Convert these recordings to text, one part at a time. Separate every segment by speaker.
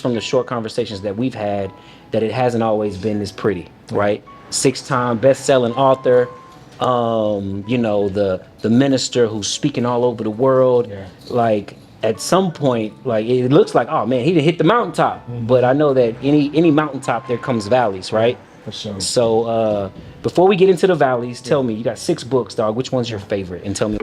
Speaker 1: from the short conversations that we've had that it hasn't always been this pretty, right? 6-time best-selling author, the minister who's speaking all over the world.
Speaker 2: Yeah.
Speaker 1: Like at some point, like it looks like, oh man, he didn't hit the mountaintop. But I know that any mountaintop there comes valleys, right?
Speaker 2: For sure.
Speaker 1: So before we get into the valleys, tell me, you got 6 books, dog. Which one's your favorite? And tell me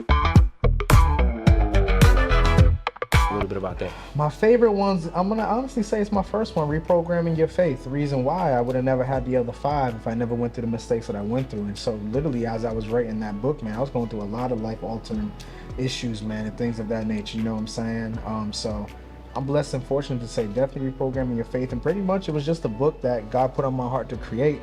Speaker 1: a little bit about that.
Speaker 2: My favorite ones, I'm gonna honestly say it's my first one, Reprogramming Your Faith. The reason why I would have never had the other 5 if I never went through the mistakes that I went through. And so literally as I was writing that book, man, I was going through a lot of life altering issues, man, and things of that nature, you know what I'm saying? So I'm blessed and fortunate to say definitely Reprogramming Your Faith. And pretty much it was just a book that God put on my heart to create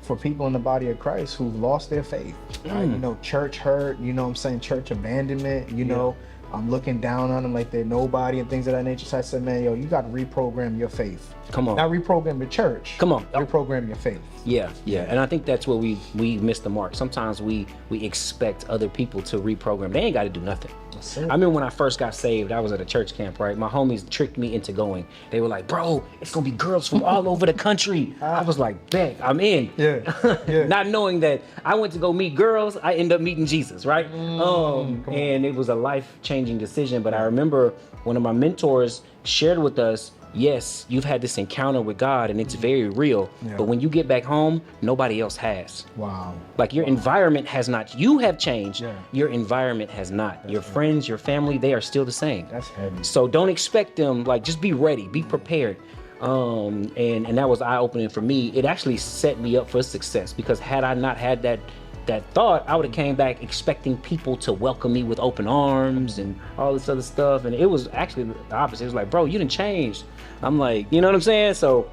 Speaker 2: for people in the body of Christ who've lost their faith. Right? You know, church hurt, you know what I'm saying, church abandonment, you know, I'm looking down on them like they're nobody and things of that nature. So I said, man, yo, you got to reprogram your faith.
Speaker 1: Come on.
Speaker 2: Not reprogram the church.
Speaker 1: Come on.
Speaker 2: Reprogram your faith.
Speaker 1: Yeah. And I think that's where we miss the mark. Sometimes we expect other people to reprogram. They ain't got to do nothing. I remember when I first got saved, I was at a church camp, right? My homies tricked me into going. They were like, bro, it's going to be girls from all over the country. I was like, bet, I'm in.
Speaker 2: Yeah.
Speaker 1: Not knowing that I went to go meet girls, I end up meeting Jesus, right? And it was a life-changing decision. But I remember one of my mentors shared with us, yes, you've had this encounter with God and it's very real, but when you get back home, nobody else has.
Speaker 2: Wow.
Speaker 1: Like your environment has not, you have changed, your environment has not. That's your friends, your family, they are still the same.
Speaker 2: That's heavy.
Speaker 1: So don't expect them, like just be ready, be prepared. And that was eye-opening for me. It actually set me up for success because had I not had that thought, I would have came back expecting people to welcome me with open arms and all this other stuff. And it was actually the opposite. It was like, bro, you done changed. I'm like, you know what I'm saying? So,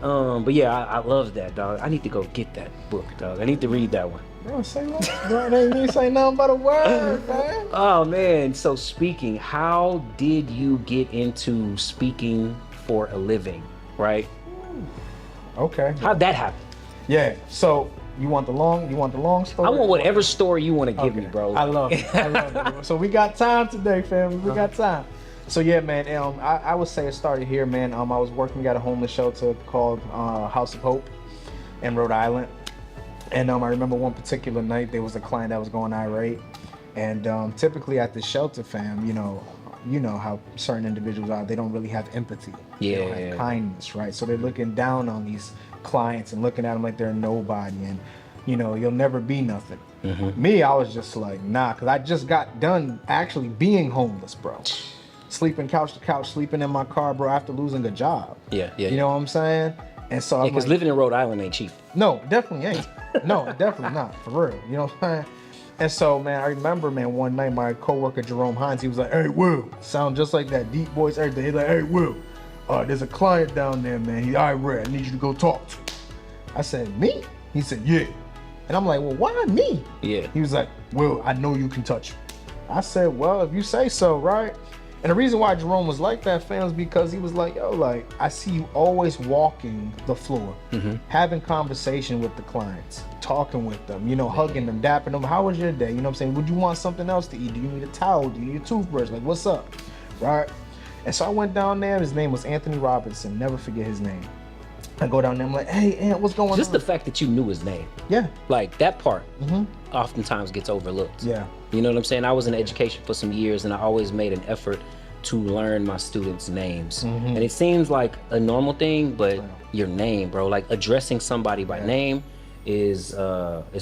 Speaker 1: but yeah, I love that, dog. I need to go get that book, dog. I need to read that one.
Speaker 2: Bro, say what? Bro, they ain't say nothing but a word, man.
Speaker 1: Oh, man. So speaking, how did you get into speaking for a living, right?
Speaker 2: Okay.
Speaker 1: How'd that happen?
Speaker 2: Yeah, so you want the long story?
Speaker 1: I want whatever story you want to give me, bro.
Speaker 2: I love it. So we got time today, fam. We got time. So yeah, man, I would say it started here, man. I was working at a homeless shelter called House of Hope in Rhode Island. And I remember one particular night, there was a client that was going irate. And typically at the shelter, fam, you know how certain individuals are, they don't really have empathy. They don't have kindness, right? So they're looking down on these clients and looking at them like they're nobody and, you'll never be nothing. Me, I was just like, nah, because I just got done actually being homeless, bro. Sleeping couch to couch, sleeping in my car, bro, after losing a job.
Speaker 1: Yeah.
Speaker 2: You know what I'm saying? And so
Speaker 1: because living in Rhode Island ain't cheap.
Speaker 2: No, definitely ain't. No, definitely not, for real. You know what I'm saying? And so, man, I remember, man, one night my coworker Jerome Hines, he was like, "Hey, Will," sound just like that, deep voice, everything. He's like, "Hey, Will, there's a client down there, man. He's irate. I need you to go talk to him." I said, "Me?" He said, "Yeah." And I'm like, "Well, why me?"
Speaker 1: Yeah.
Speaker 2: He was like, "Will, I know you can touch him." I said, "Well, if you say so, right?" And the reason why Jerome was like that, fam, is because he was like, yo, like, I see you always walking the floor, having conversation with the clients, talking with them, hugging them, dapping them. How was your day? You know what I'm saying? Would you want something else to eat? Do you need a towel? Do you need a toothbrush? Like, what's up? Right? And so I went down there. His name was Anthony Robinson. Never forget his name. I go down there. I'm like, "Hey, Ant, what's going on?"
Speaker 1: Just the fact that you knew his name.
Speaker 2: Yeah.
Speaker 1: Like, that part oftentimes gets overlooked.
Speaker 2: Yeah.
Speaker 1: You know what I'm saying? I was in education for some years, and I always made an effort to learn my students' names. And it seems like a normal thing, but your name, bro, like addressing somebody by name is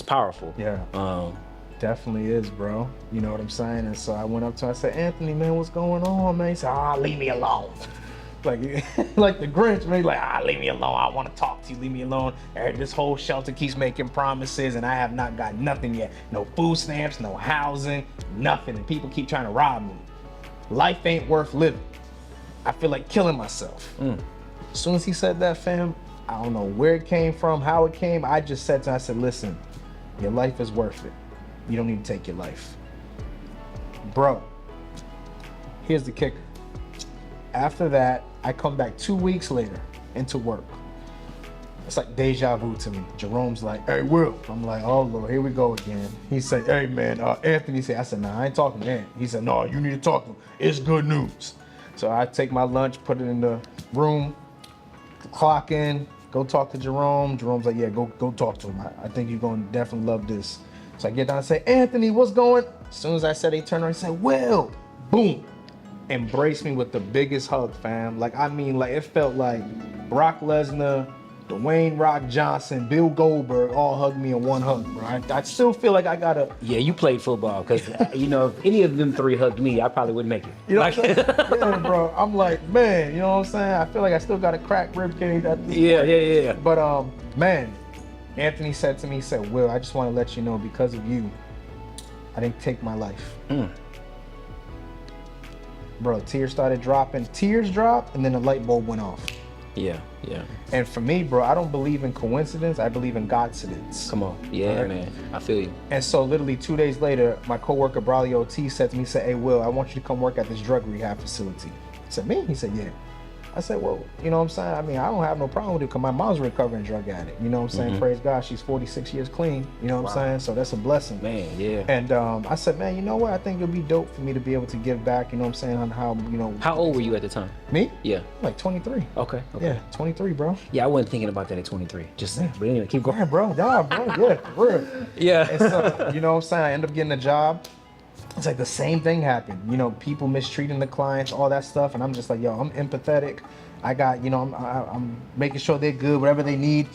Speaker 1: powerful.
Speaker 2: Yeah. Definitely is, bro. You know what I'm saying? And so I went up to him. I said, "Anthony, man, what's going on, man?" He said, "Leave me alone." Like the Grinch, man. He's like, "Leave me alone. I want to talk to you. Leave me alone. This whole shelter keeps making promises, and I have not got nothing yet. No food stamps, no housing, nothing. And people keep trying to rob me. Life ain't worth living. I feel like killing myself." As soon as he said that, fam, I don't know where it came from, how it came. I just said to him, I said, "Listen, your life is worth it. You don't need to take your life." Bro, here's the kicker. After that, I come back 2 weeks later into work. It's like deja vu to me. Jerome's like, "Hey, Will." I'm like, "Oh, Lord, here we go again." He said, "Hey, man, Anthony said," I said, "Nah, I ain't talking to him." He said, "No, you need to talk to him. It's good news." So I take my lunch, put it in the room, clock in, go talk to Jerome. Jerome's like, yeah, go talk to him. I think you're gonna definitely love this. So I get down and say, Anthony, what's going? As soon as I said, he turned around and said, Will, boom. Embraced me with the biggest hug, fam. Like, I mean, like, it felt like Brock Lesnar, Dwayne Rock Johnson, Bill Goldberg all hugged me in one hug, bro. I still feel like I gotta.
Speaker 1: Yeah, you played football, because you know, if any of them three hugged me, I probably wouldn't make it.
Speaker 2: You know what I'm saying? Yeah, bro. I'm like, man, you know what I'm saying? I feel like I still got a cracked rib cage at this point.
Speaker 1: Yeah.
Speaker 2: But man, Anthony said to me, he said, Will, I just want to let you know, because of you, I didn't take my life. Bro, tears started dropping. Tears dropped, and then the light bulb went off.
Speaker 1: Yeah.
Speaker 2: And for me, bro, I don't believe in coincidence. I believe in Godcidence.
Speaker 1: Come on. Yeah, right? Man. I feel you.
Speaker 2: And so literally 2 days later, my coworker, Braulio T, said to me, he said, hey, Will, I want you to come work at this drug rehab facility. I said, me? He said, yeah. I said, well, you know what I'm saying? I mean, I don't have no problem with it because my mom's a recovering drug addict. You know what I'm saying? Praise God, she's 46 years clean. You know what I'm saying? So that's a blessing.
Speaker 1: Man, yeah.
Speaker 2: And I said, man, you know what? I think it'll be dope for me to be able to give back, you know what I'm saying, on how, you know.
Speaker 1: How old were you at the time?
Speaker 2: Me?
Speaker 1: Yeah.
Speaker 2: Like 23.
Speaker 1: Okay.
Speaker 2: Yeah, 23, bro.
Speaker 1: Yeah, I wasn't thinking about that at 23. Just saying. But anyway, keep going.
Speaker 2: Yeah, bro. Yeah, bro. Yeah, for real.
Speaker 1: Yeah.
Speaker 2: And so, you know what I'm saying? I end up getting a job. It's like the same thing happened. You know, people mistreating the clients, all that stuff. And I'm just like, yo, I'm empathetic. I got, you know, I'm making sure they're good, whatever they need.